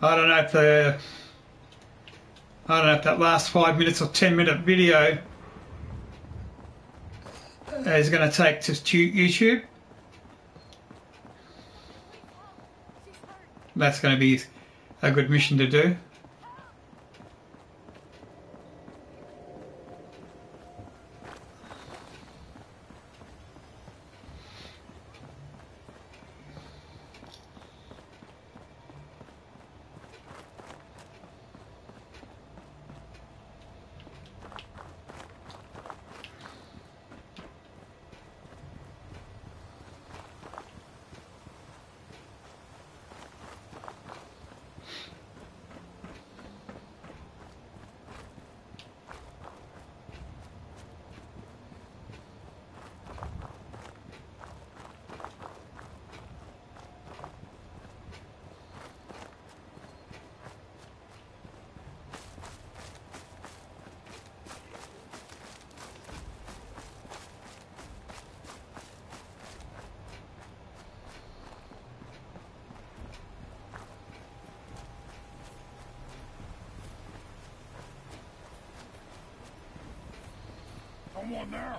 I don't know if that last 5 minutes or 10-minute video is going to take to YouTube. That's going to be a good mission to do. Someone there!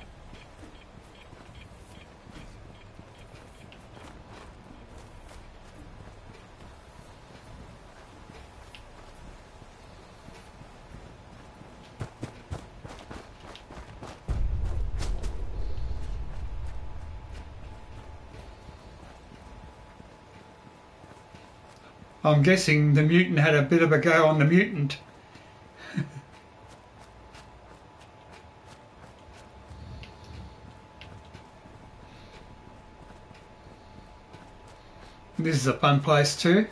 I'm guessing the mutant had a bit of a go on the mutant. This is a fun place too.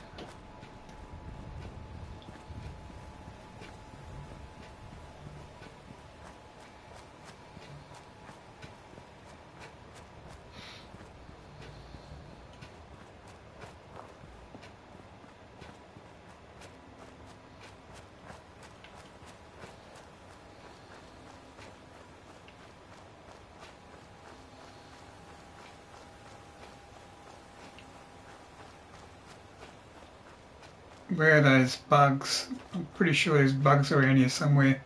Where are those bugs? I'm pretty sure there's bugs around here somewhere.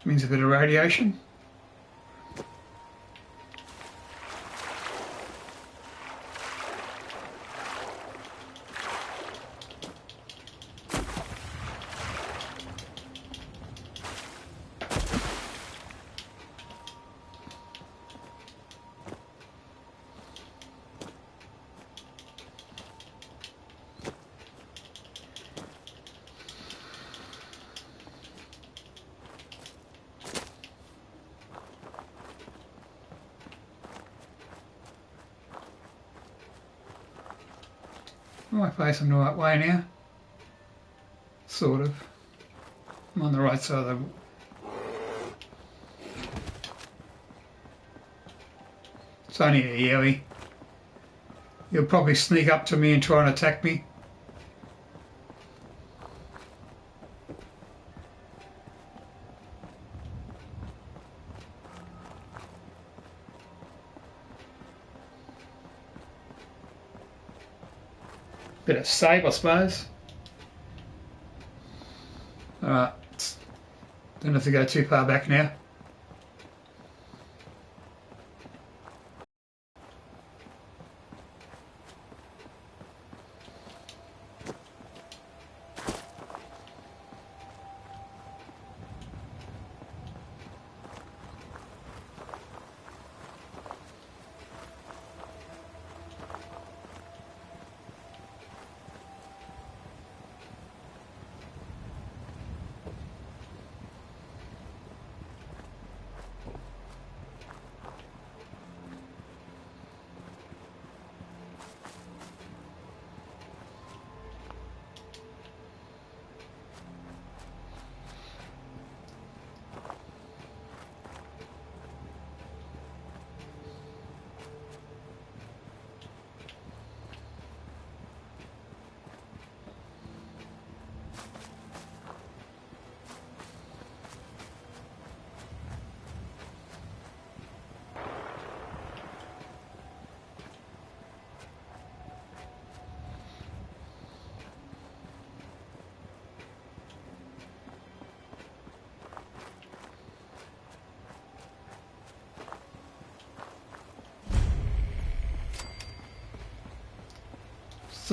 Means a bit of radiation. Am I facing the right way now? Sort of. I'm on the right side of the... It's only a Yowie. He'll probably sneak up to me and try and attack me. Bit of save, I suppose. Alright. Don't have to go too far back now.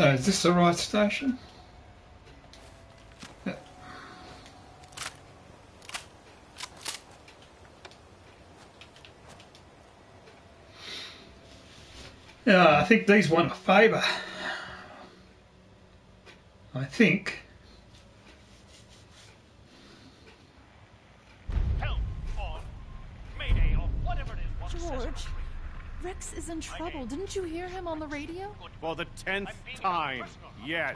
So is this the right station? Yeah. Yeah, I think these want a favour. I think. Help on Mayday or whatever it is. George, Rex is in trouble. Didn't you hear him on the radio? For the 10th time, yes.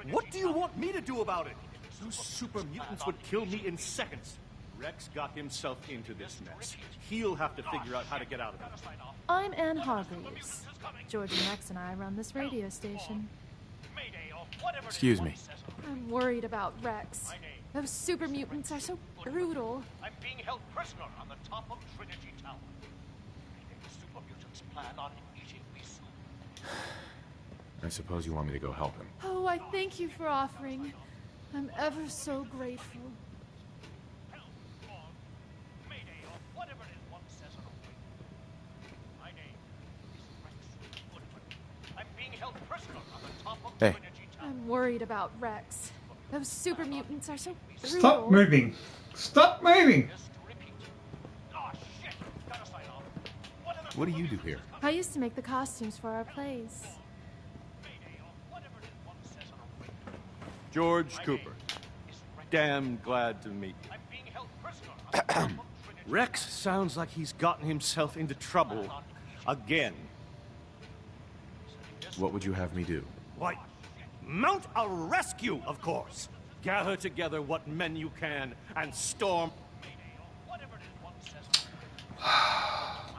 What do you want me to do about it? Those super mutants would kill me in seconds. Rex got himself into this mess. He'll have to figure out how to get out of it. I'm Anne Hargreaves. George and Rex and I run this radio station. Excuse me. I'm worried about Rex. Those super mutants are so brutal. I'm being held prisoner on the top of Trinity Tower. I think the super mutants plan on eating me soon. I suppose you want me to go help him. Oh, I thank you for offering. I'm ever so grateful. Help on Mayday or whatever it is one says on a ring. My name is Rex Goodman. I'm being held prisoner on the top of Hey. Trinity Tower. I'm worried about Rex. Those super mutants are so brutal. Stop moving. Stop moving. Just to repeat. Oh shit! Gotta sign off. What do you do here? I used to make the costumes for our plays. Mayday or whatever it is one says on a ring. George Cooper. Damn glad to meet you. I'm being held prisoner on the top of Trinity Rex sounds like he's gotten himself into trouble again. What would you have me do? Why, mount a rescue, of course. Gather together what men you can and storm.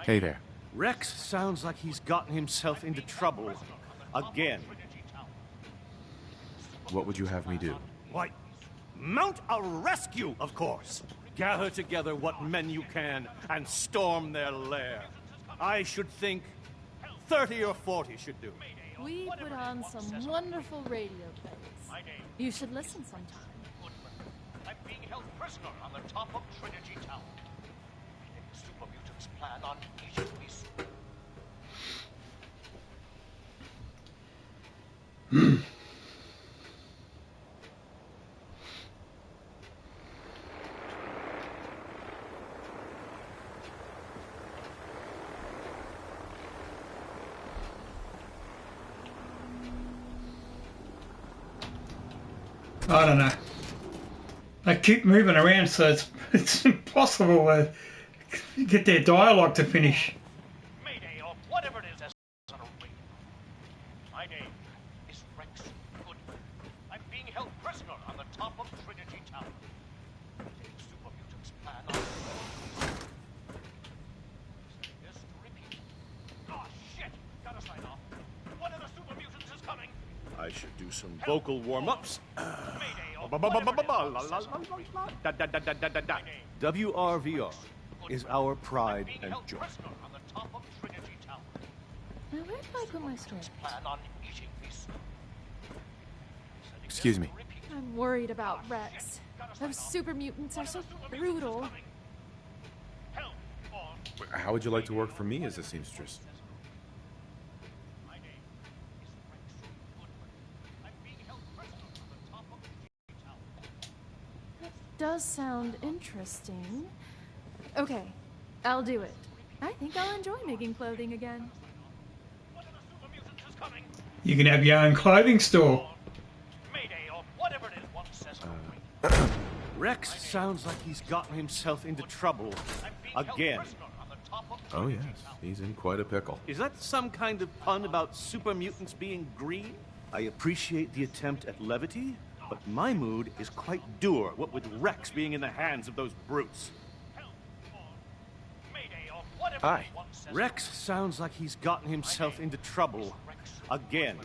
Hey there. Rex sounds like he's gotten himself into trouble again. What would you have me do? Why, mount a rescue, of course. Gather together what men you can and storm their lair. I should think 30 or 40 should do. We put on some wonderful radio plays. You should listen sometime. I'm being held prisoner on the top of Trinity Tower. I think the super mutants plan on eating me soon. I don't know. They keep moving around, so it's impossible to get their dialogue to finish. Mayday or whatever it is that's on a ring. My name is Rex Goodman. I'm being held prisoner on the top of Trinity Tower. I think the super mutants plan on. Just to repeat. Oh shit! Gotta sign off. One of the super mutants is coming. I should do some vocal warm-ups. Mayday or whatever it is one says on a ring. WRVR is our pride Being and held joy. prisoner on the top of Trinity Tower. Now, where did I put my script? Plan on eating me soon. Excuse me. I'm worried about Rex. Those super mutants are so brutal. Help on How would you like to work for me as a seamstress? My name is Rex Goodman. I'm being held prisoner on the top of the tower. That does sound interesting. Okay, I'll do it. I think I'll enjoy making clothing again. One of the super mutants is coming. You can have your own clothing store. Mayday or whatever it is one says on a ring. Rex sounds like he's gotten himself into trouble I'm being held again. prisoner on the top of Oh yes, he's in quite a pickle. Is that some kind of pun about super mutants being green? I appreciate the attempt at levity, but my mood is quite dour, what with Rex being in the hands of those brutes. Help on Mayday or whatever Hi. it is one says Rex sounds like he's gotten himself into trouble again.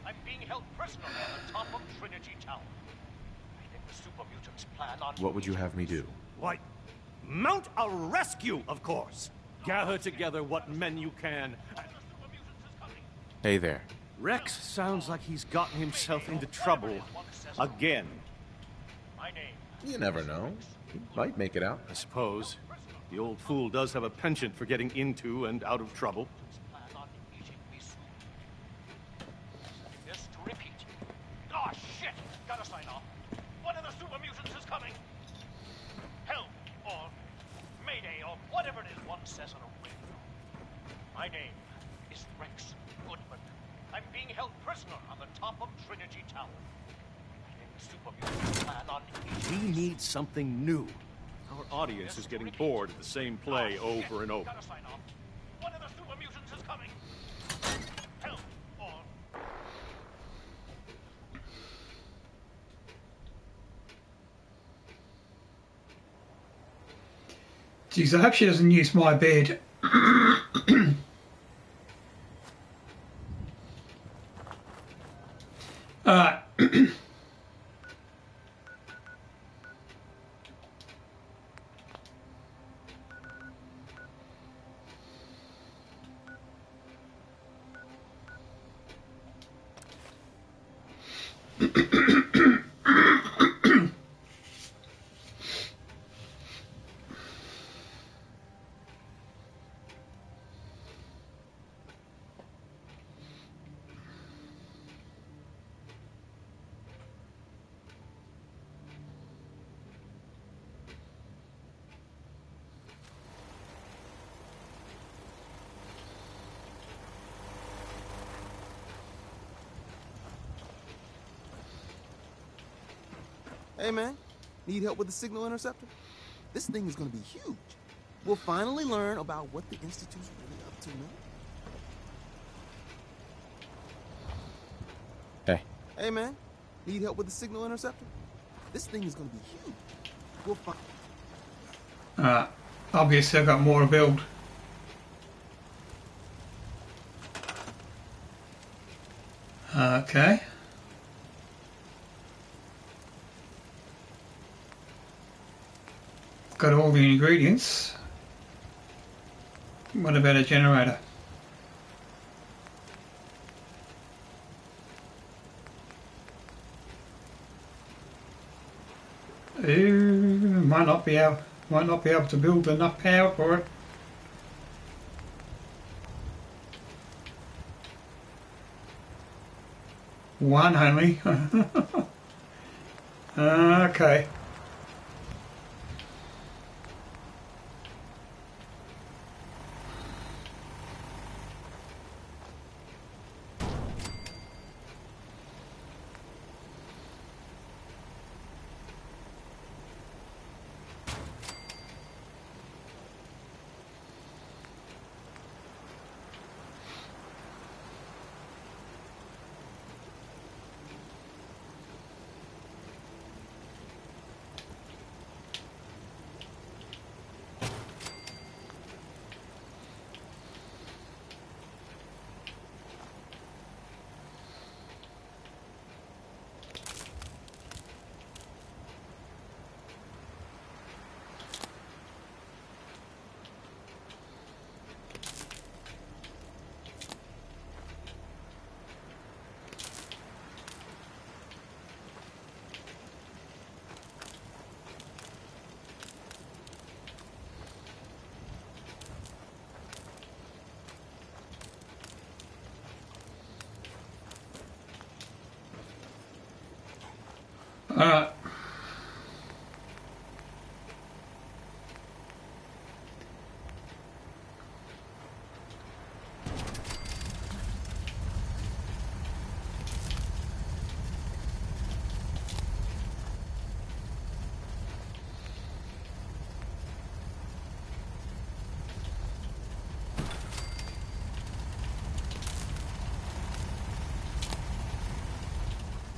I'm being held prisoner on the top of Trinity Tower. I think the super mutants plan on. What would you have me do? Why, mount a rescue, of course. Gather together what men you can. Hey there. Rex sounds like he's gotten himself into trouble again. My name. You never know. He might make it out. I suppose. The old fool does have a penchant for getting into and out of trouble. Plan on eating me soon. Just to repeat. name is Rex Goodman. I'm being held prisoner on the top of Trinity Tower. The super mutants plan on He needs something new. Our audience is getting bored of the same play over and over. Gotta sign off. One of the super mutants is coming. Help on. Jeez, I hope she doesn't use my bed. Alright. Hey man, need help with the signal interceptor? This thing is gonna be huge. We'll finally learn about what the Institute's really up to, man. Hey. Hey man, need help with the signal interceptor? This thing is gonna be huge. We'll find. Obviously I've got more to build. Okay. Got all the ingredients. What about a generator? Might not be able to build enough power for it. One only. Okay.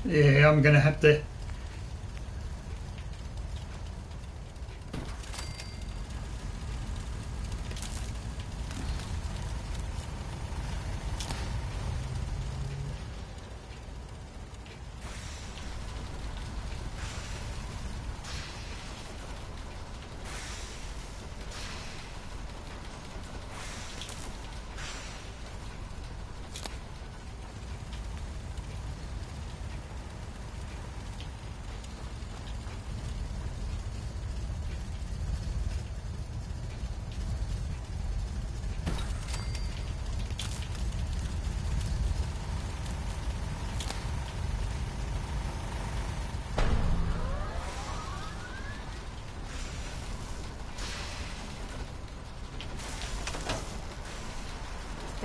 Yeah, I'm gonna have to.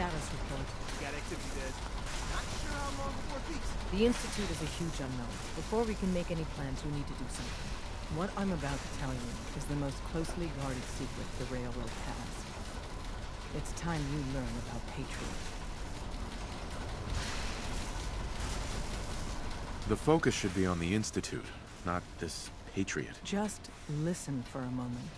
Status report. Got activity dead. Not sure how long before it peaks. The Institute is a huge unknown. Before we can make any plans, we need to do something. What I'm about to tell you is the most closely guarded secret the Railroad has. It's time you learn about Patriot. The focus should be on the Institute, not this Patriot. Just listen for a moment.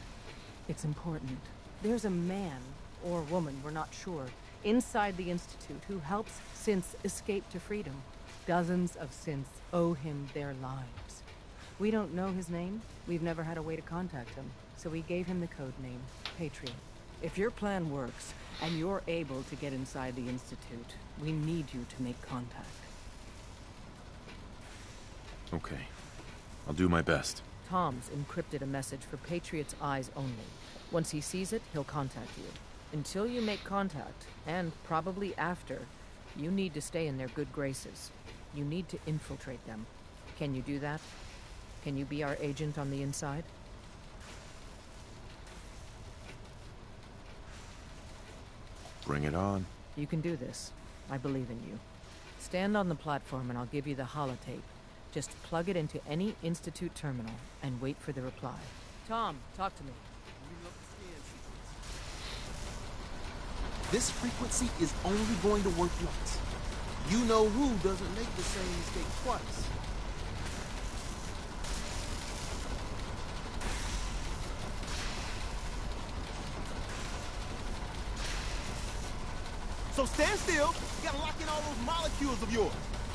It's important. There's a man, or woman, we're not sure, inside the Institute who helps synths escape to freedom. Dozens of synths owe him their lives. We don't know his name. We've never had a way to contact him. So we gave him the code name, Patriot. If your plan works, and you're able to get inside the Institute, we need you to make contact. Okay. I'll do my best. Tom's encrypted a message for Patriot's eyes only. Once he sees it, he'll contact you. Until you make contact, and probably after, you need to stay in their good graces. You need to infiltrate them. Can you do that? Can you be our agent on the inside? Bring it on. You can do this. I believe in you. Stand on the platform and I'll give you the holotape. Just plug it into any Institute terminal and wait for the reply. Tom, talk to me. This frequency is only going to work once. You know who doesn't make the same mistake twice. So stand still. You gotta lock in all those molecules of yours.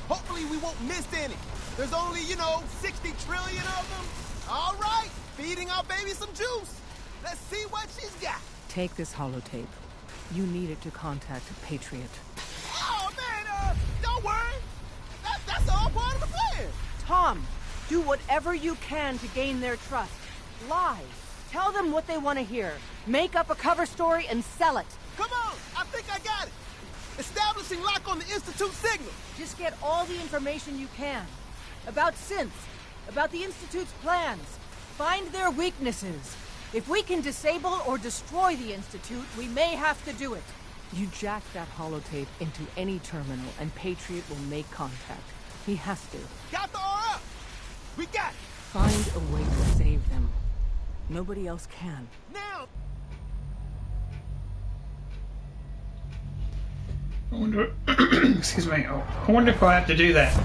Hopefully we won't miss any. There's only, 60 trillion of them. All right, feeding our baby some juice. Let's see what she's got. Take this holotape. You need it to contact Patriot. Oh, man, don't worry. That's all part of the plan. Tom, do whatever you can to gain their trust. Lie. Tell them what they want to hear. Make up a cover story and sell it. Come on, I think I got it. Establishing lock on the Institute signal. Just get all the information you can. About synths, about the Institute's plans. Find their weaknesses. If we can disable or destroy the Institute, we may have to do it. You jack that holotape into any terminal and Patriot will make contact. He has to. Got the R up. We got it. Find a way to save them. Nobody else can. Now. I wonder, excuse me, I wonder if I have to do that.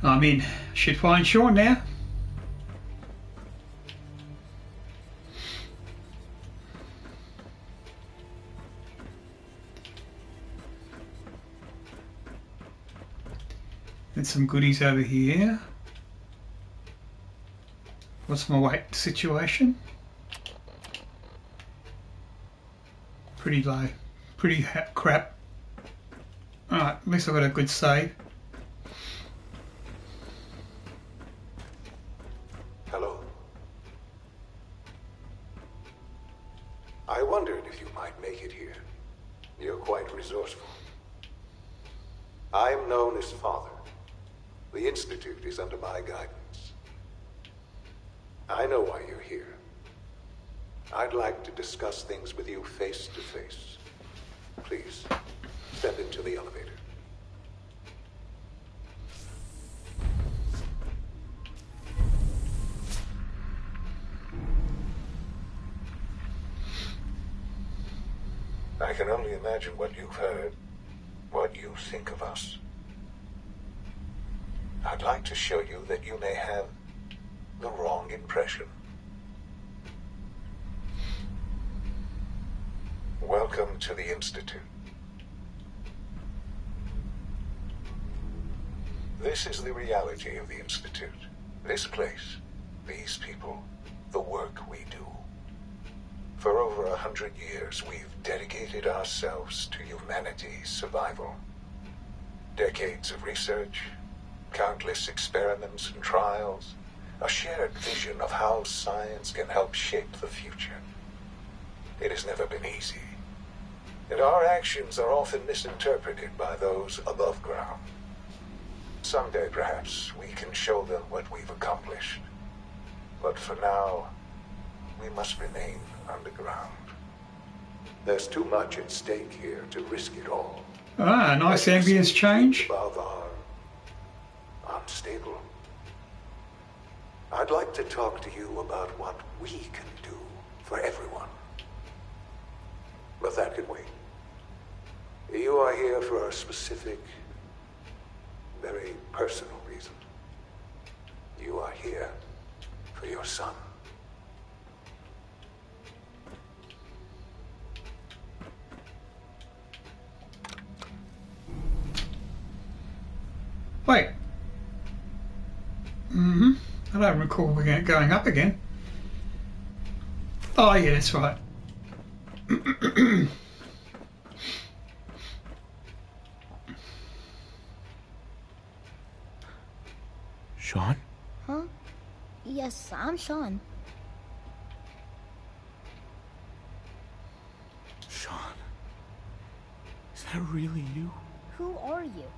I'm in. Should find Sean now. There's some goodies over here. What's my weight situation? Pretty low. Pretty crap. Alright, at least I've got a good save. Hello. I wondered if you might make it here. You're quite resourceful. I'm known as Father. The Institute is under my guidance. I know why you're here. I'd like to discuss things with you face to face. Please, step into the elevator. I can only imagine what you've heard, what you think of us. I'd like to show you that you may have the wrong impression. Welcome to the Institute. This is the reality of the Institute. This place, these people, the work we do. For over 100 years, we've dedicated ourselves to humanity's survival. Decades of research, countless experiments and trials, a shared vision of how science can help shape the future. It has never been easy, and our actions are often misinterpreted by those above ground. Someday, perhaps, we can show them what we've accomplished. But for now, we must remain underground. There's too much at stake here to risk it all. Ah, nice ambience change. Above are unstable. I'd like to talk to you about what we can do for everyone. But that can wait. You are here for a specific, very personal reason. You are here for your son. Wait. I don't recall we going up again. Oh yeah, that's right. Sean? Huh? Yes, I'm Sean. Sean? Is that really you? Who are you?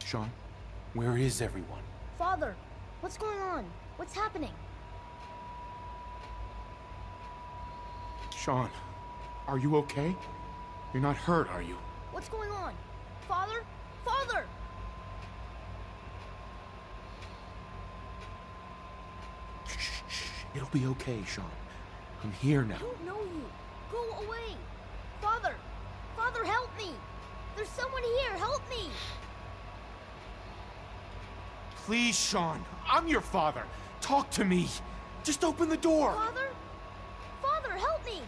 Sean, where is everyone? Father, what's going on? What's happening? Sean, are you okay? You're not hurt, are you? What's going on? Father? Father! Shh. It'll be okay, Sean. I'm here now. I don't know you. Go away. Father! Father, help me! There's someone here. Help me! Please, Sean. I'm your father. Talk to me. Just open the door. Father? Father, help me!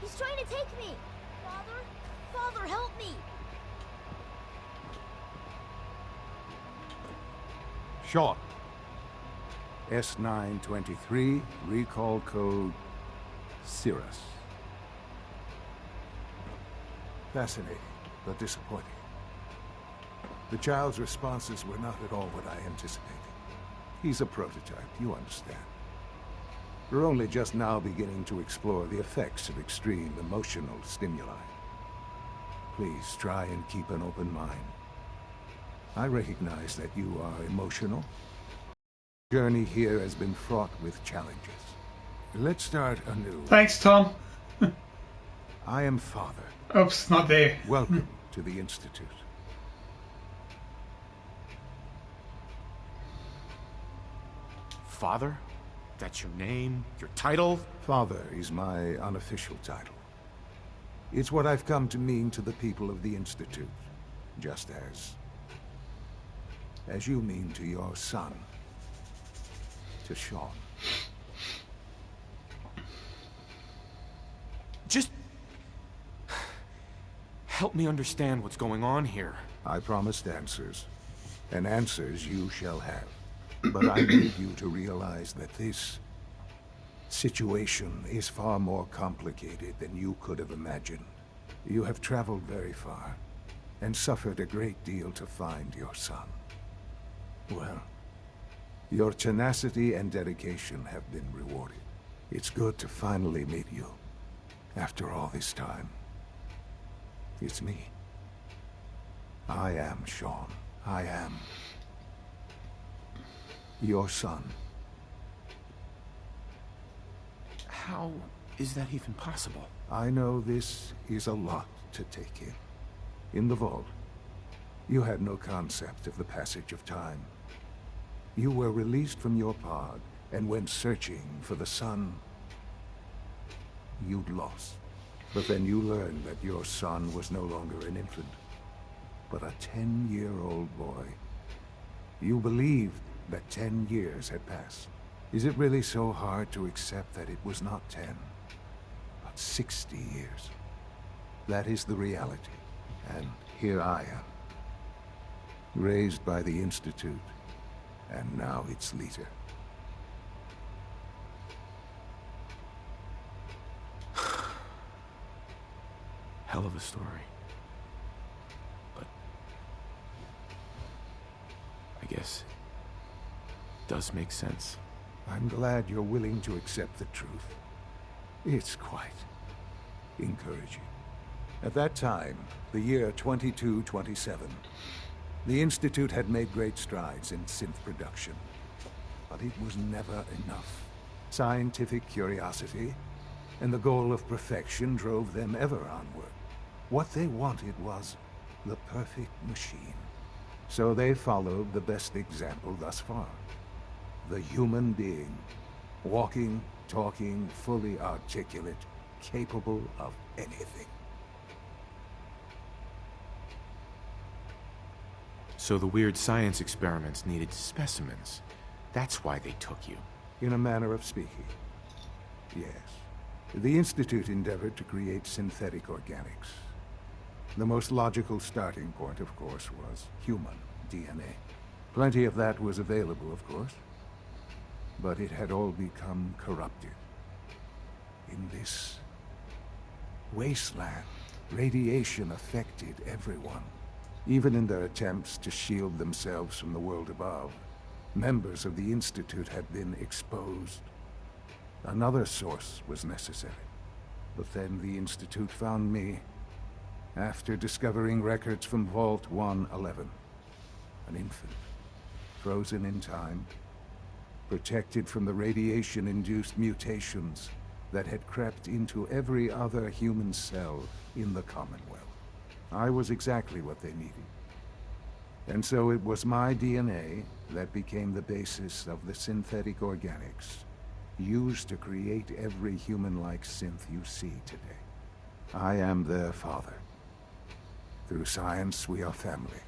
He's trying to take me! Father? Father, help me! Sean. S923, recall code Cirrus. Fascinating, but disappointing. The child's responses were not at all what I anticipated. He's a prototype, you understand. We're only just now beginning to explore the effects of extreme emotional stimuli. Please try and keep an open mind. I recognize that you are emotional. The journey here has been fraught with challenges. Let's start anew. Thanks, Tom. I am Father. Oops, not there. Welcome to the Institute. Father? That's your name? Your title? Father is my unofficial title. It's what I've come to mean to the people of the Institute, just as you mean to your son, to Sean. Just help me understand what's going on here. I promised answers, and answers you shall have. But I need you to realize that this situation is far more complicated than you could have imagined. You have traveled very far, and suffered a great deal to find your son. Well, your tenacity and dedication have been rewarded. It's good to finally meet you, after all this time. It's me. I am Sean. I am your son. How is that even possible? I know this is a lot to take in. In the vault, you had no concept of the passage of time. You were released from your pod and went searching for the son you'd lost. But then you learned that your son was no longer an infant, but a 10-year-old boy. You believed that 10 years had passed. Is it really so hard to accept that it was not 10, but 60 years? That is the reality, and here I am, raised by the Institute, and now its leader. Hell of a story. But I guess it does make sense. I'm glad you're willing to accept the truth. It's quite encouraging. At that time, the year 2227, the Institute had made great strides in synth production. But it was never enough. Scientific curiosity and the goal of perfection drove them ever onward. What they wanted was the perfect machine. So they followed the best example thus far. The human being. Walking, talking, fully articulate, capable of anything. So the weird science experiments needed specimens. That's why they took you. In a manner of speaking. Yes. The Institute endeavored to create synthetic organics. The most logical starting point, of course, was human DNA. Plenty of that was available, of course. But it had all become corrupted. In this wasteland, radiation affected everyone. Even in their attempts to shield themselves from the world above, members of the Institute had been exposed. Another source was necessary. But then the Institute found me after discovering records from Vault 111. An infant, frozen in time, protected from the radiation-induced mutations that had crept into every other human cell in the Commonwealth. I was exactly what they needed. And so it was my DNA that became the basis of the synthetic organics used to create every human-like synth you see today. I am their father. Through science, we are family.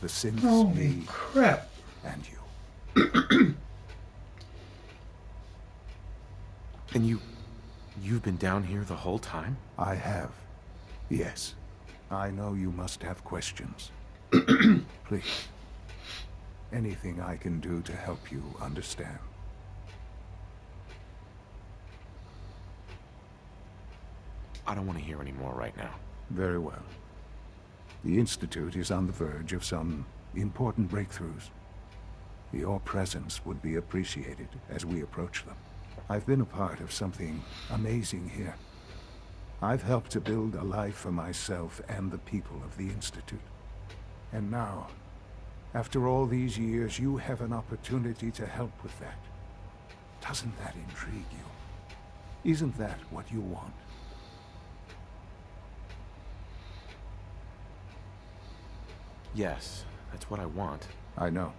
The synths, Holy me, crap. and you. And you've been down here the whole time? I have. Yes. I know you must have questions. Please. Anything I can do to help you understand. I don't want to hear any more right now. Very well. The Institute is on the verge of some important breakthroughs. Your presence would be appreciated as we approach them. I've been a part of something amazing here. I've helped to build a life for myself and the people of the Institute. And now, after all these years, you have an opportunity to help with that. Doesn't that intrigue you? Isn't that what you want? Yes, that's what I want. I know.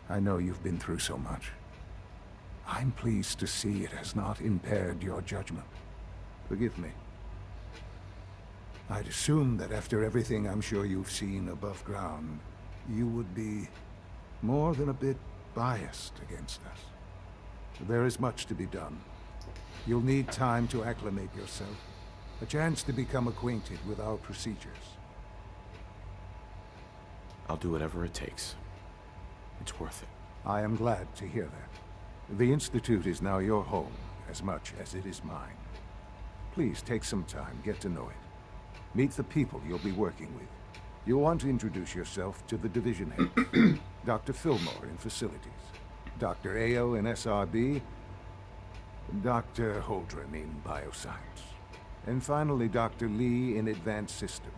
I know you've been through so much. I'm pleased to see it has not impaired your judgment. Forgive me. I'd assume that after everything I'm sure you've seen above ground, you would be more than a bit biased against us. There is much to be done. You'll need time to acclimate yourself, a chance to become acquainted with our procedures. I'll do whatever it takes. It's worth it. I am glad to hear that. The Institute is now your home, as much as it is mine. Please take some time, get to know it. Meet the people you'll be working with. You'll want to introduce yourself to the division head. Dr. Fillmore in facilities, Dr. Ayo in SRB, Dr. Holdren in bioscience, and finally Dr. Lee in advanced systems.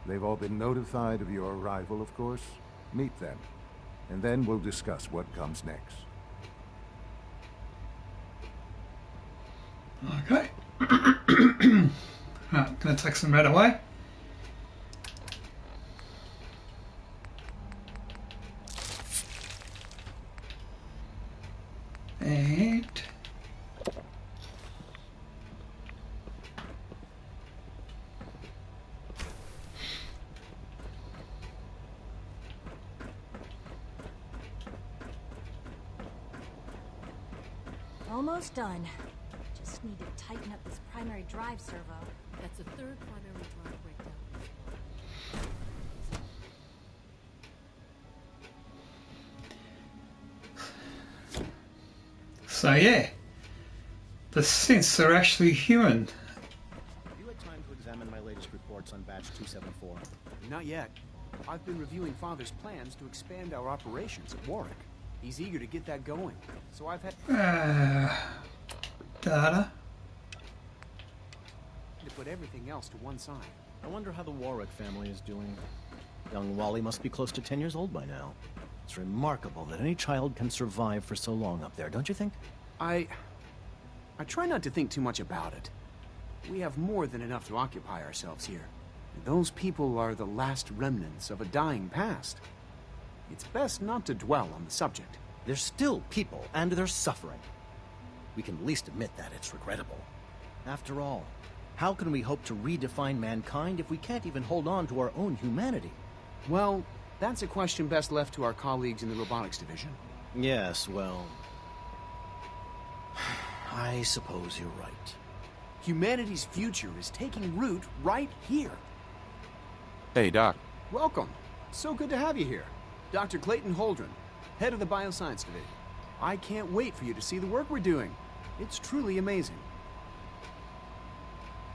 They've all been notified of your arrival, of course. Meet them, and then we'll discuss what comes next. Okay. Right, gonna take some right away. And almost done. Just need to tighten up this primary drive servo. That's the third primary drive breakdown. so yeah, the synths are actually human. Have you had time to examine my latest reports on Batch 274? Not yet. I've been reviewing Father's plans to expand our operations at Warwick. He's eager to get that going, so I've had Data. to put everything else to one side. I wonder how the Warwick family is doing. Young Wally must be close to 10 years old by now. It's remarkable that any child can survive for so long up there, don't you think? I I try not to think too much about it. We have more than enough to occupy ourselves here. Those people are the last remnants of a dying past. It's best not to dwell on the subject. They're still people, and they're suffering. We can at least admit that it's regrettable. After all, how can we hope to redefine mankind if we can't even hold on to our own humanity? Well, that's a question best left to our colleagues in the robotics division. Yes, well... I suppose you're right. Humanity's future is taking root right here. Hey, Doc. Welcome. So good to have you here. Dr. Clayton Holdren, head of the Bioscience Division. I can't wait for you to see the work we're doing. It's truly amazing.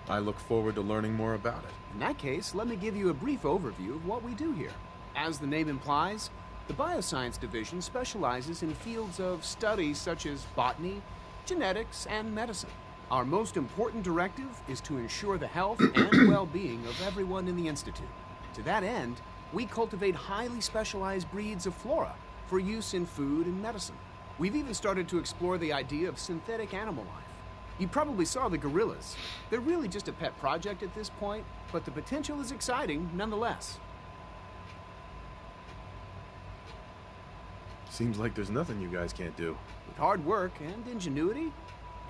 I look forward to learning more about it. In that case, let me give you a brief overview of what we do here. As the name implies, the Bioscience Division specializes in fields of study such as botany, genetics, and medicine. Our most important directive is to ensure the health and well-being of everyone in the Institute. To that end, we cultivate highly specialized breeds of flora for use in food and medicine. We've even started to explore the idea of synthetic animal life. You probably saw the gorillas. They're really just a pet project at this point, but the potential is exciting nonetheless. Seems like there's nothing you guys can't do. With hard work and ingenuity,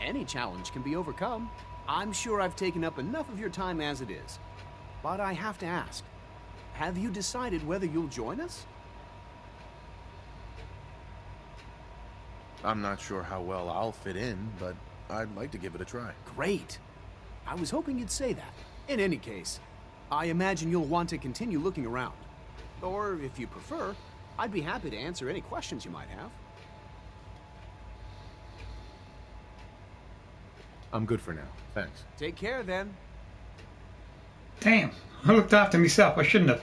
any challenge can be overcome. I'm sure I've taken up enough of your time as it is. But I have to ask, have you decided whether you'll join us? I'm not sure how well I'll fit in, but I'd like to give it a try. Great. I was hoping you'd say that. In any case, I imagine you'll want to continue looking around. Or, if you prefer, I'd be happy to answer any questions you might have. I'm good for now. Thanks. Take care, then. Damn, I looked after myself. I shouldn't have.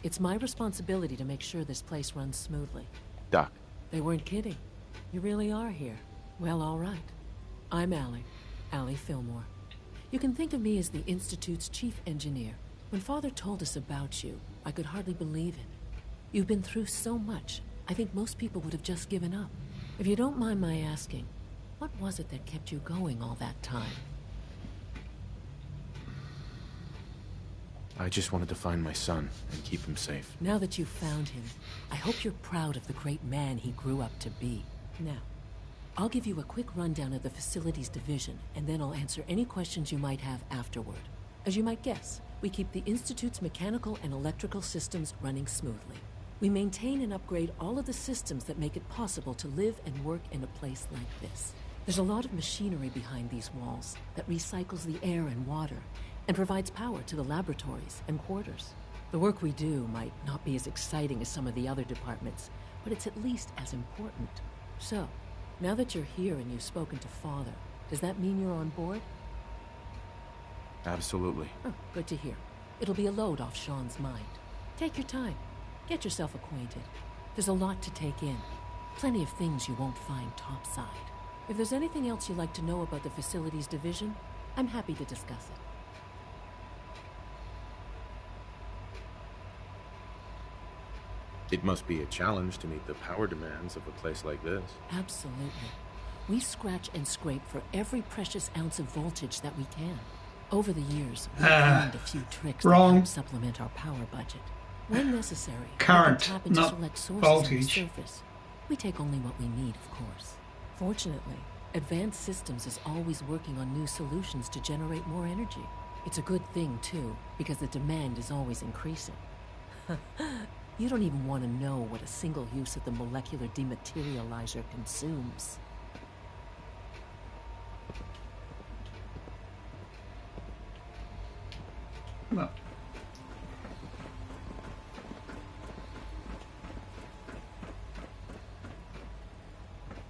It's my responsibility to make sure this place runs smoothly. Doc. They weren't kidding. You really are here. Well, all right. I'm Allie Fillmore. You can think of me as the Institute's chief engineer. When Father told us about you, I could hardly believe it. You've been through so much, I think most people would have just given up. If you don't mind my asking, what was it that kept you going all that time? I just wanted to find my son and keep him safe. Now that you've found him, I hope you're proud of the great man he grew up to be. Now, I'll give you a quick rundown of the Facilities Division, and then I'll answer any questions you might have afterward. As you might guess, we keep the Institute's mechanical and electrical systems running smoothly. We maintain and upgrade all of the systems that make it possible to live and work in a place like this. There's a lot of machinery behind these walls that recycles the air and water, and provides power to the laboratories and quarters. The work we do might not be as exciting as some of the other departments, but it's at least as important. So, now that you're here and you've spoken to Father, does that mean you're on board? Absolutely. Oh, good to hear. It'll be a load off Sean's mind. Take your time. Get yourself acquainted. There's a lot to take in. Plenty of things you won't find topside. If there's anything else you'd like to know about the Facilities Division, I'm happy to discuss it. It must be a challenge to meet the power demands of a place like this. Absolutely. We scratch and scrape for every precious ounce of voltage that we can. Over the years, we've learned a few tricks that help supplement our power budget. When necessary, current, we can tap into not select sources voltage. on the surface. We take only what we need, of course. Fortunately, Advanced Systems is always working on new solutions to generate more energy. It's a good thing, too, because the demand is always increasing. You don't even want to know what a single use of the molecular dematerializer consumes. Well.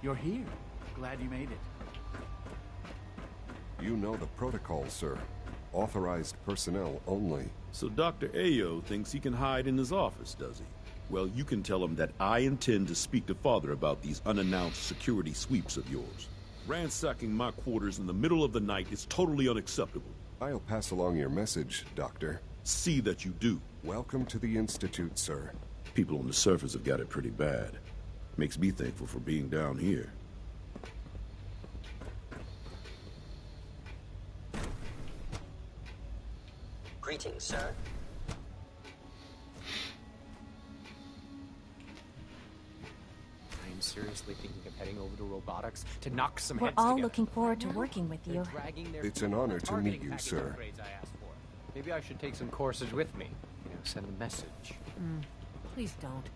You're here. Glad you made it. You know the protocol, sir. Authorized personnel only. So Dr. Ayo thinks he can hide in his office, does he? Well, you can tell him that I intend to speak to Father about these unannounced security sweeps of yours. Ransacking my quarters in the middle of the night is totally unacceptable. I'll pass along your message, Doctor. See that you do. Welcome to the Institute, sir. People on the surface have got it pretty bad. Makes me thankful for being down here. Greetings, sir. I'm seriously thinking of heading over to robotics to knock some We're heads all together. looking forward to working with you. It's an honor to meet you, sir. Maybe I should take some courses with me. You know, send a message. Please don't.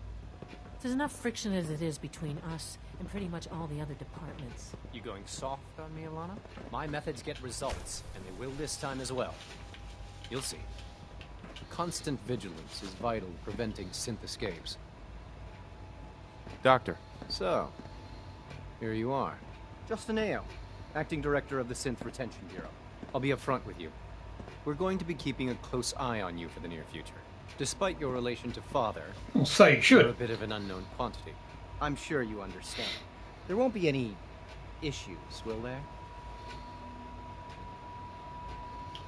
There's enough friction as it is between us and pretty much all the other departments. You going soft on me, Alana? My methods get results, and they will this time as well. You'll see. Constant vigilance is vital to preventing synth escapes. Doctor. So, here you are. Justin Ayo, Acting Director of the Synth Retention Bureau. I'll be upfront with you. We're going to be keeping a close eye on you for the near future. Despite your relation to Father, Well, so you should. you're a bit of an unknown quantity. I'm sure you understand. There won't be any issues, will there?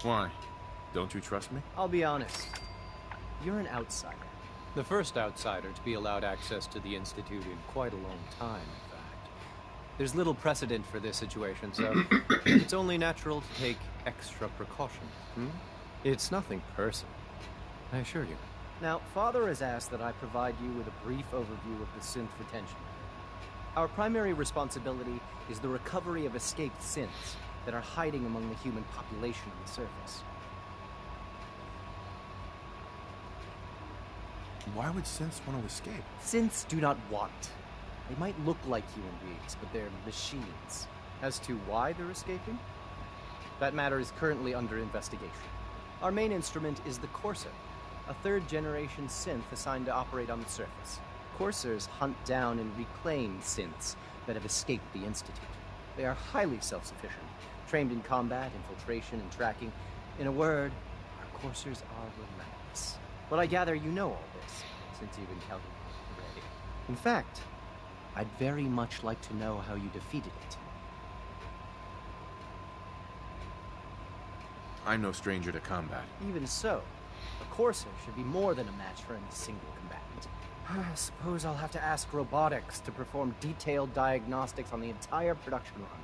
Why? Don't you trust me? I'll be honest. You're an outsider. The first outsider to be allowed access to the Institute in quite a long time, in fact. There's little precedent for this situation, so it's only natural to take extra precaution. It's nothing personal, I assure you. Now, Father has asked that I provide you with a brief overview of the synth retention. Our primary responsibility is the recovery of escaped synths that are hiding among the human population on the surface. Why would synths want to escape? Synths do not want. They might look like human beings, but they're machines. As to why they're escaping? That matter is currently under investigation. Our main instrument is the Courser, a third-generation synth assigned to operate on the surface. Coursers hunt down and reclaim synths that have escaped the Institute. They are highly self-sufficient, trained in combat, infiltration, and tracking. In a word, our Coursers are relentless. But I gather you know all this, since you've encountered it already. In fact, I'd very much like to know how you defeated it. I'm no stranger to combat. Even so, a Courser should be more than a match for any single combatant. I suppose I'll have to ask robotics to perform detailed diagnostics on the entire production run.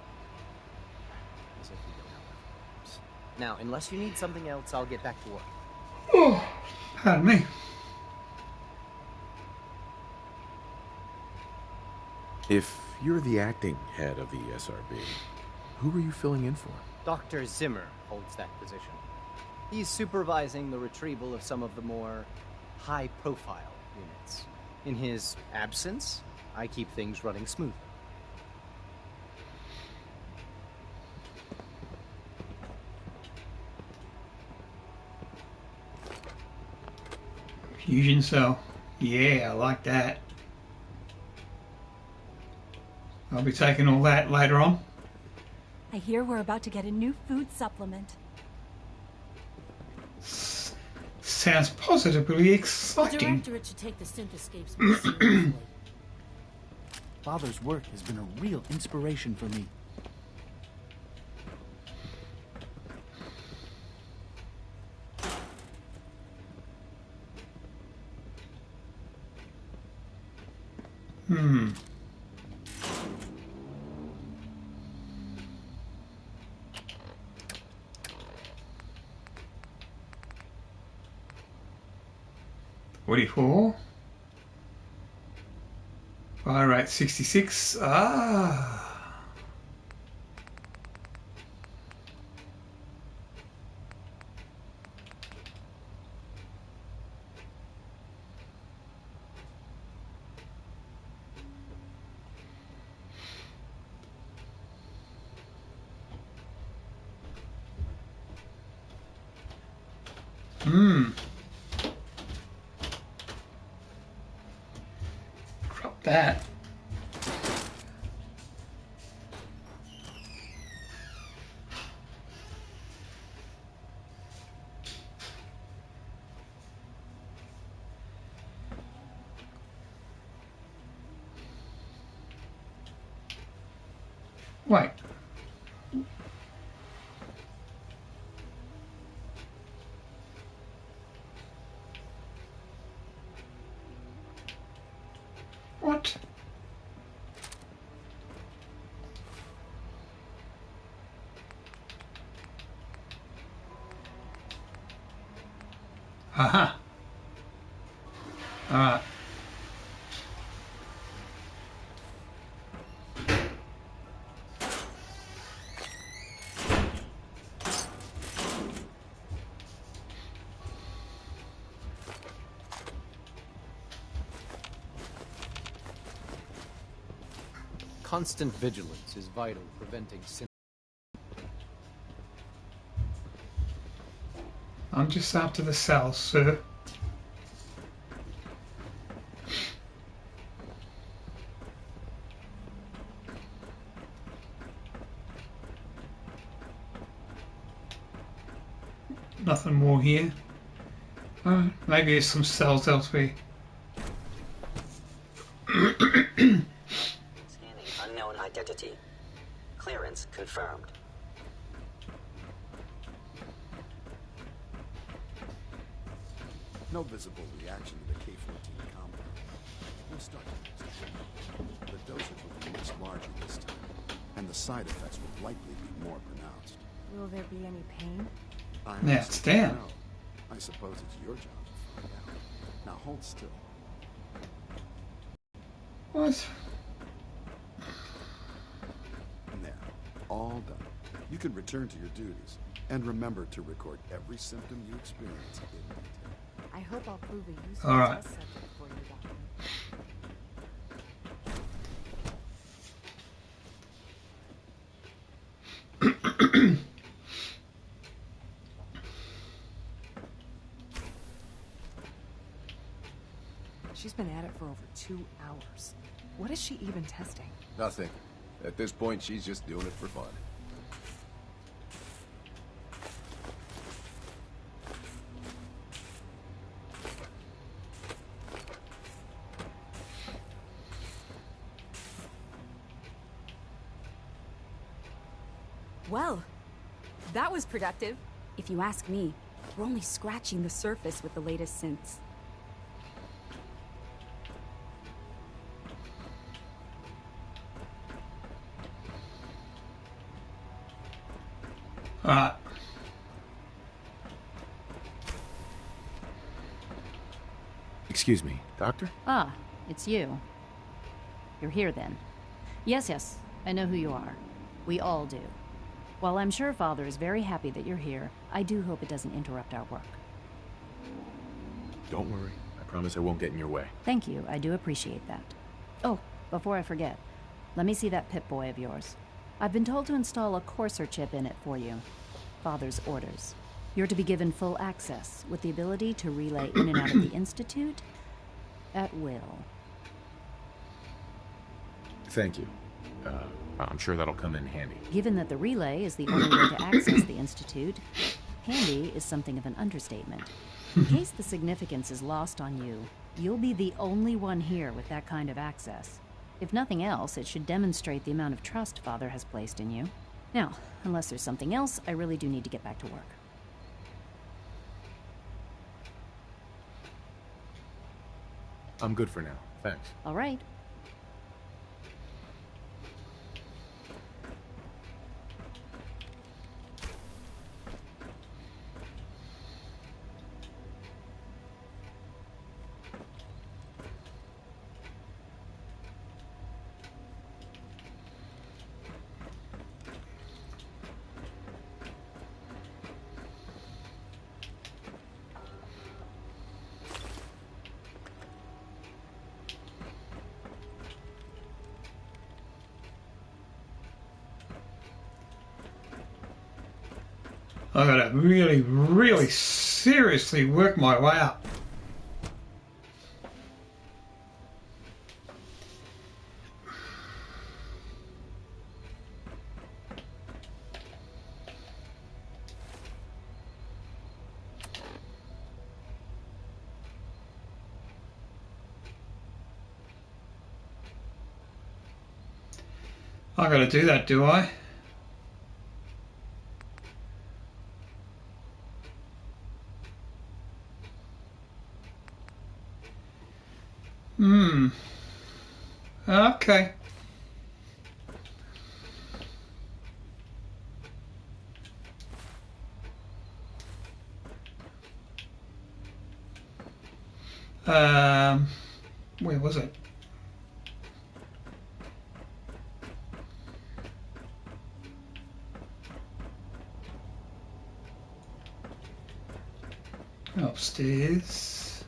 As if we don't know how it works. Now, unless you need something else, I'll get back to work. Oh, pardon me. If you're the acting head of the SRB, who are you filling in for? Dr. Zimmer holds that position. He's supervising the retrieval of some of the more high-profile units. In his absence, I keep things running smoothly. Fusion cell. Yeah, I like that. I'll be taking all that later on. I hear we're about to get a new food supplement. Sounds positively The exciting. Directorate should take the synth escapes more seriously. Father's work has been a real inspiration for me. $44. Fire rate 66. Ah. Drop that. Wait. What? Aha. All right. Constant vigilance is vital, preventing sin. I'm just after the cells, sir. Nothing more here. Maybe there's some cells elsewhere. Scanning unknown identity. Clearance confirmed. No visible reaction to the K-14 compound. We'll start to the dosage will be much larger this time, and the side effects will likely be more pronounced. Will there be any pain? Yeah, it's down. I suppose it's your job to find out. Now hold still. What? And there. All done. You can return to your duties. And remember to record every symptom you experience in detail. I hope I'll prove a useful All right. test subject for you, Doctor. She's been at it for over 2 hours. What is she even testing? Nothing. At this point, she's just doing it for fun. Well, that was productive. If you ask me, we're only scratching the surface with the latest synths. Excuse me, Doctor? Ah, it's you. You're here then. Yes, I know who you are. We all do. While I'm sure Father is very happy that you're here, I do hope it doesn't interrupt our work. Don't worry. I promise I won't get in your way. Thank you, I do appreciate that. Oh, before I forget, let me see that Pip-Boy of yours. I've been told to install a Courser chip in it for you. Father's orders. You're to be given full access, with the ability to relay in and out of the Institute at will. Thank you. I'm sure that'll come in handy. Given that the relay is the only way to access the Institute, handy is something of an understatement. In case the significance is lost on you, you'll be the only one here with that kind of access. If nothing else, it should demonstrate the amount of trust Father has placed in you. Now, unless there's something else, I really do need to get back to work. I'm good for now. Thanks. All right. I gotta really, really seriously work my way up. I gotta do that, do I? Okay. Where was it? Upstairs.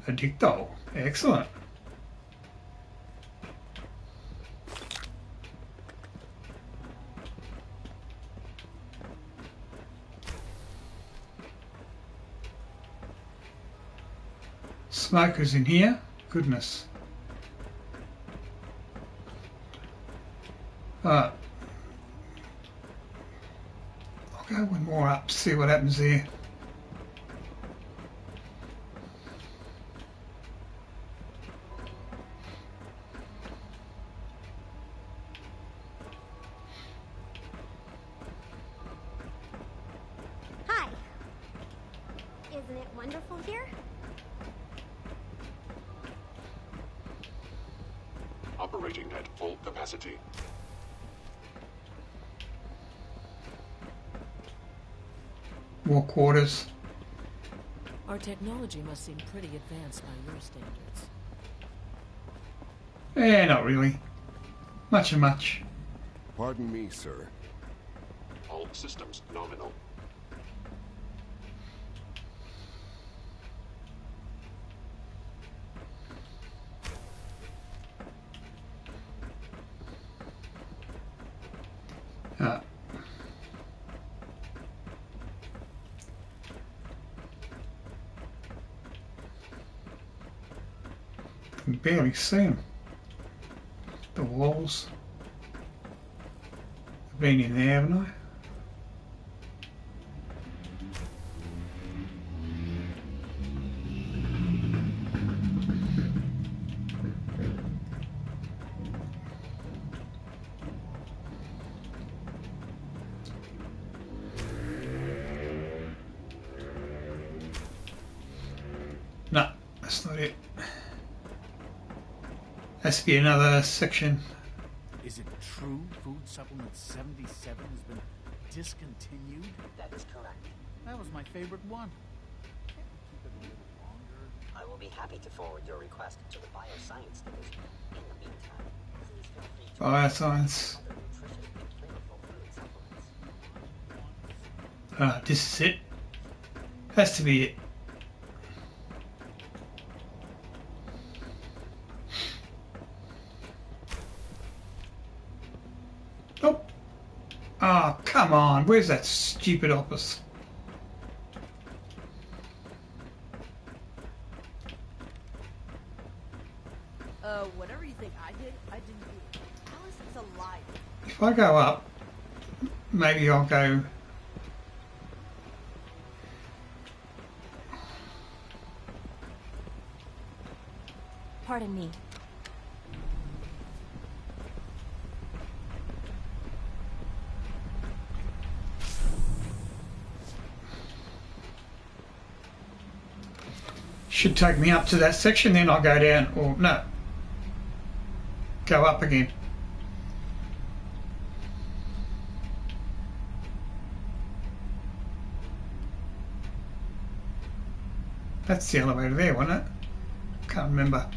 Addicto. Excellent. Smokers in here? Goodness. Alright. I'll go one more up, see what happens there. Hi. Isn't it wonderful here? Operating at full capacity. More quarters. Our technology must seem pretty advanced by your standards. Eh, not really. Much and much. Pardon me, sir. All systems nominal. Can barely see them. The walls. I've been in there, haven't I? No, that's not it. Has to be another section. Is it true food supplement 77 has been discontinued? That is correct. That was my favorite one. Can't we keep it a little longer? I will be happy to forward your request to the Bioscience Division. In the meantime, please feel free to Bioscience. other nutritious and flavorful food supplements. This is it. Has to be it. Nope. Oh, come on. Where's that stupid office? Whatever you think I did, I didn't do it. Alice is a liar. If I go up, maybe I'll go... Pardon me. Should take me up to that section, then I'll go down, or no, go up again. That's the elevator there, wasn't it? Can't remember.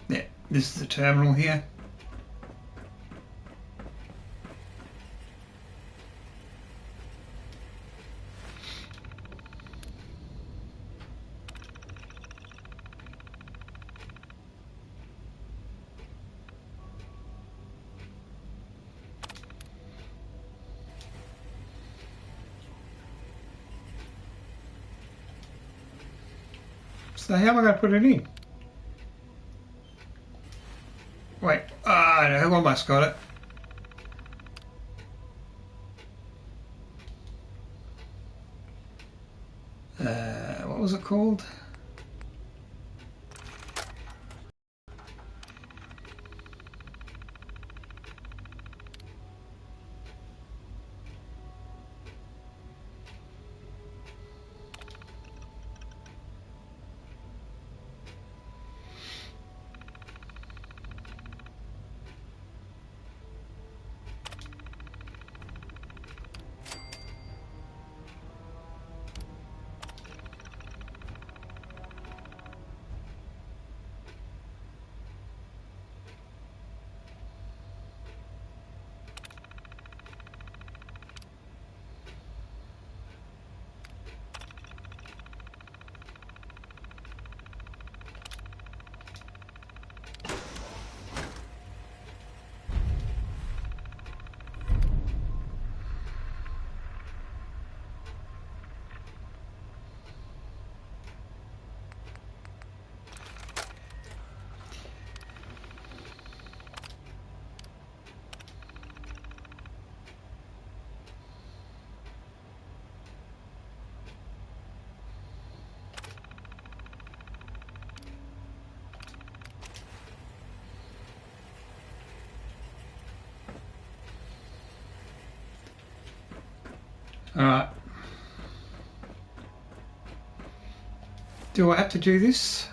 Yeah, this is the terminal here. So how am I going to put it in? Wait, I almost got it. What was it called? Alright. Do I have to do this?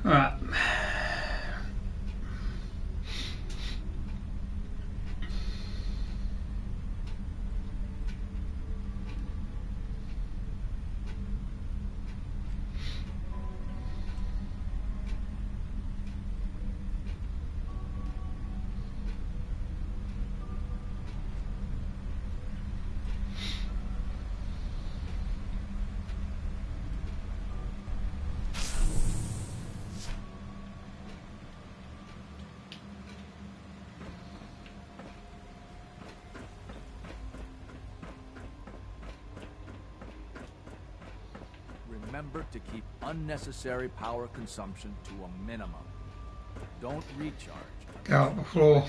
Alright. Remember to keep unnecessary power consumption to a minimum. Don't recharge. Go up the floor.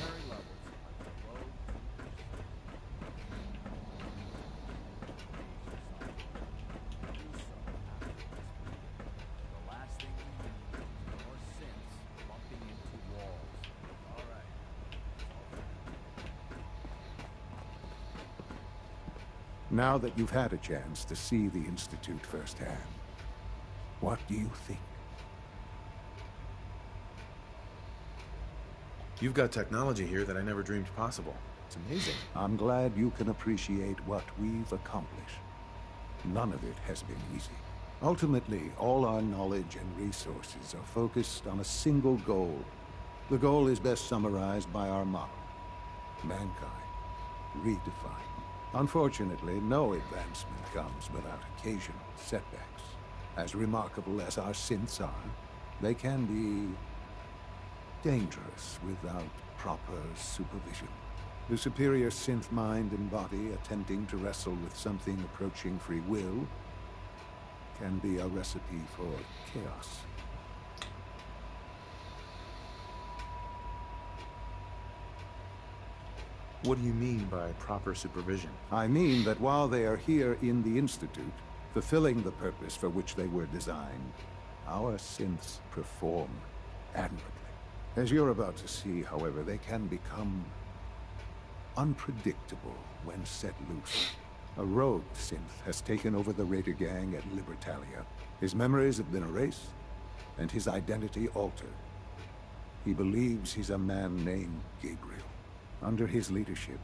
Now that you've had a chance to see the Institute firsthand, what do you think? You've got technology here that I never dreamed possible. It's amazing. I'm glad you can appreciate what we've accomplished. None of it has been easy. Ultimately, all our knowledge and resources are focused on a single goal. The goal is best summarized by our motto: mankind redefined. Unfortunately, no advancement comes without occasional setbacks. As remarkable as our synths are, they can be dangerous without proper supervision. The superior synth mind and body attempting to wrestle with something approaching free will can be a recipe for chaos. What do you mean by proper supervision? I mean that while they are here in the Institute, fulfilling the purpose for which they were designed, our synths perform admirably. As you're about to see, however, they can become unpredictable when set loose. A rogue synth has taken over the Raider gang at Libertalia. His memories have been erased, and his identity altered. He believes he's a man named Gabriel. Under his leadership,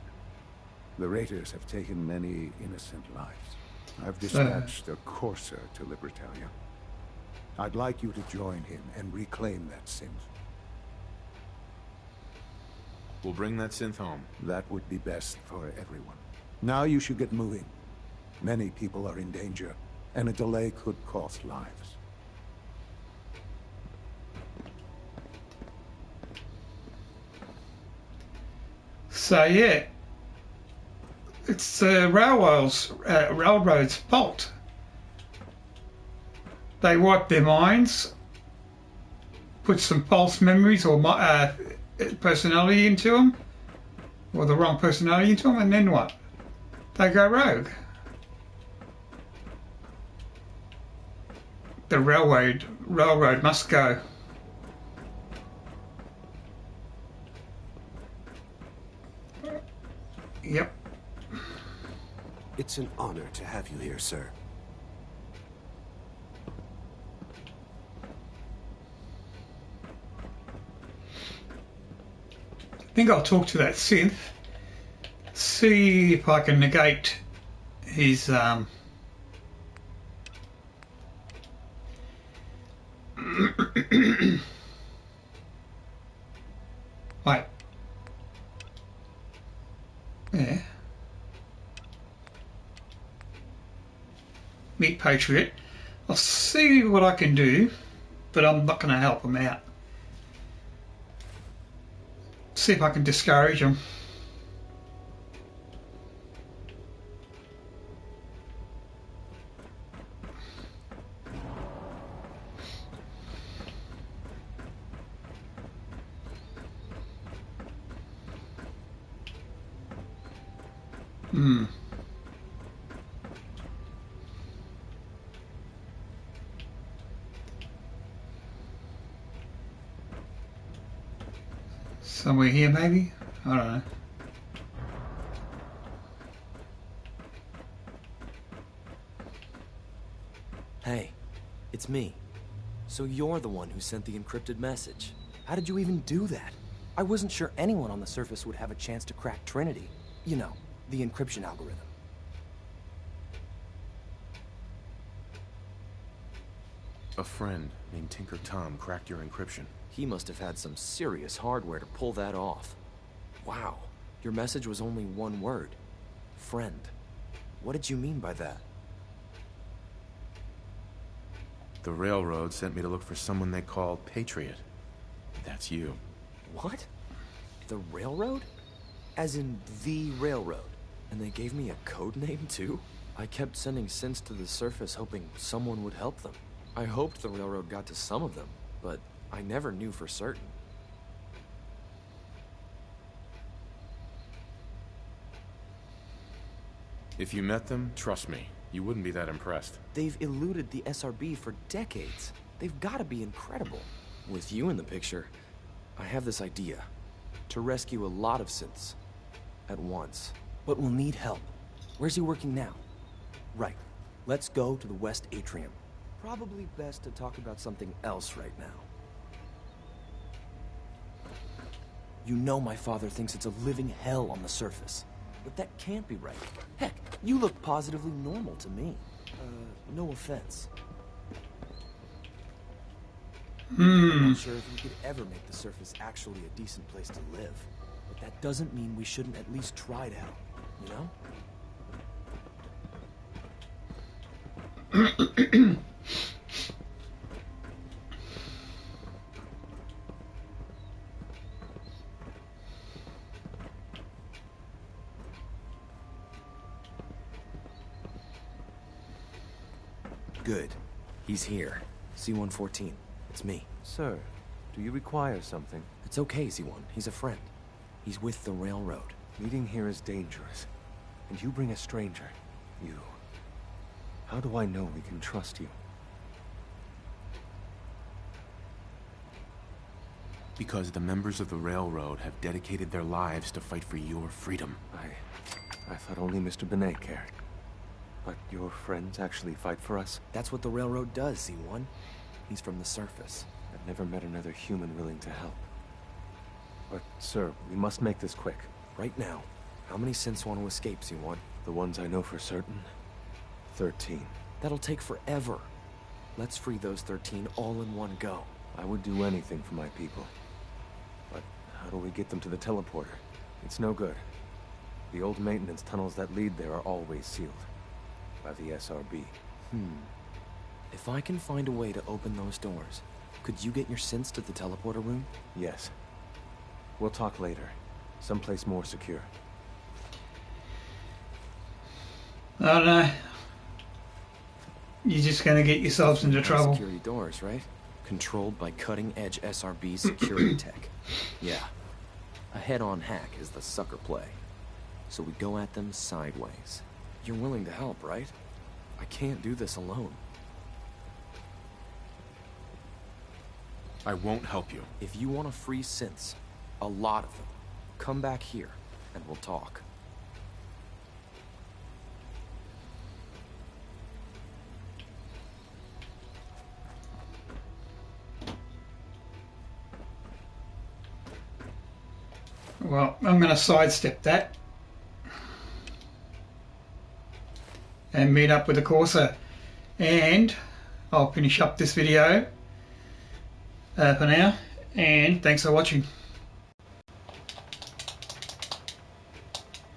the Raiders have taken many innocent lives. I've dispatched a courser to Libertalia. I'd like you to join him and reclaim that synth. We'll bring that synth home. That would be best for everyone. Now you should get moving. Many people are in danger, and a delay could cost lives. So yeah, it's the railroad's fault. They wiped their minds, put some false memories or personality into them, or the wrong personality into them, and then what? They go rogue. The railroad must go. Yep. It's an honor to have you here, sir. I think I'll talk to that synth, see if I can negate his Wait. Yeah. Meet Patriot. I'll see what I can do, but I'm not going to help him out. See if I can discourage him. Somewhere here, maybe? I don't know. Hey, it's me. So you're the one who sent the encrypted message. How did you even do that? I wasn't sure anyone on the surface would have a chance to crack Trinity. You know, the encryption algorithm. A friend named Tinker Tom cracked your encryption. He must have had some serious hardware to pull that off. Wow, your message was only one word. Friend. What did you mean by that? The railroad sent me to look for someone they call Patriot. That's you. What? The railroad? As in the railroad? And they gave me a code name too? I kept sending synths to the surface hoping someone would help them. I hoped the railroad got to some of them, but I never knew for certain. If you met them, trust me, you wouldn't be that impressed. They've eluded the SRB for decades. They've got to be incredible. With you in the picture, I have this idea. To rescue a lot of synths. At once. But we'll need help. Where's he working now? Right. Let's go to the West Atrium. Probably best to talk about something else right now. You know my father thinks it's a living hell on the surface. But that can't be right. Heck, you look positively normal to me. No offense. I'm not sure if we could ever make the surface actually a decent place to live. But that doesn't mean we shouldn't at least try to help, you know? Good. He's here. C-114. It's me. Sir, do you require something? It's okay, Z1. He's a friend. He's with the railroad. Meeting here is dangerous. And you bring a stranger. You... How do I know we can trust you? Because the members of the railroad have dedicated their lives to fight for your freedom. I thought only Mr. Benet cared. But your friends actually fight for us? That's what the railroad does, Z1. He's from the surface. I've never met another human willing to help. But, sir, we must make this quick. Right now, how many synths want to escape, Z1? The ones I know for certain? 13. That'll take forever. Let's free those 13 all in one go. I would do anything for my people. But How do we get them to the teleporter? It's no good. The old maintenance tunnels that lead there are always sealed. By the SRB. If I can find a way to open those doors, could you get your synths to the teleporter room? Yes. We'll talk later. Someplace more secure. I don't know. You're just going to get yourselves into trouble. Security doors, right? Controlled by cutting-edge SRB security tech. Yeah. A head-on hack is the sucker play. So we go at them sideways. You're willing to help, right? I can't do this alone. I won't help you. If you want to free synths, a lot of them, come back here and we'll talk. Well, I'm going to sidestep that and meet up with the Corsa, and I'll finish up this video for now, and thanks for watching.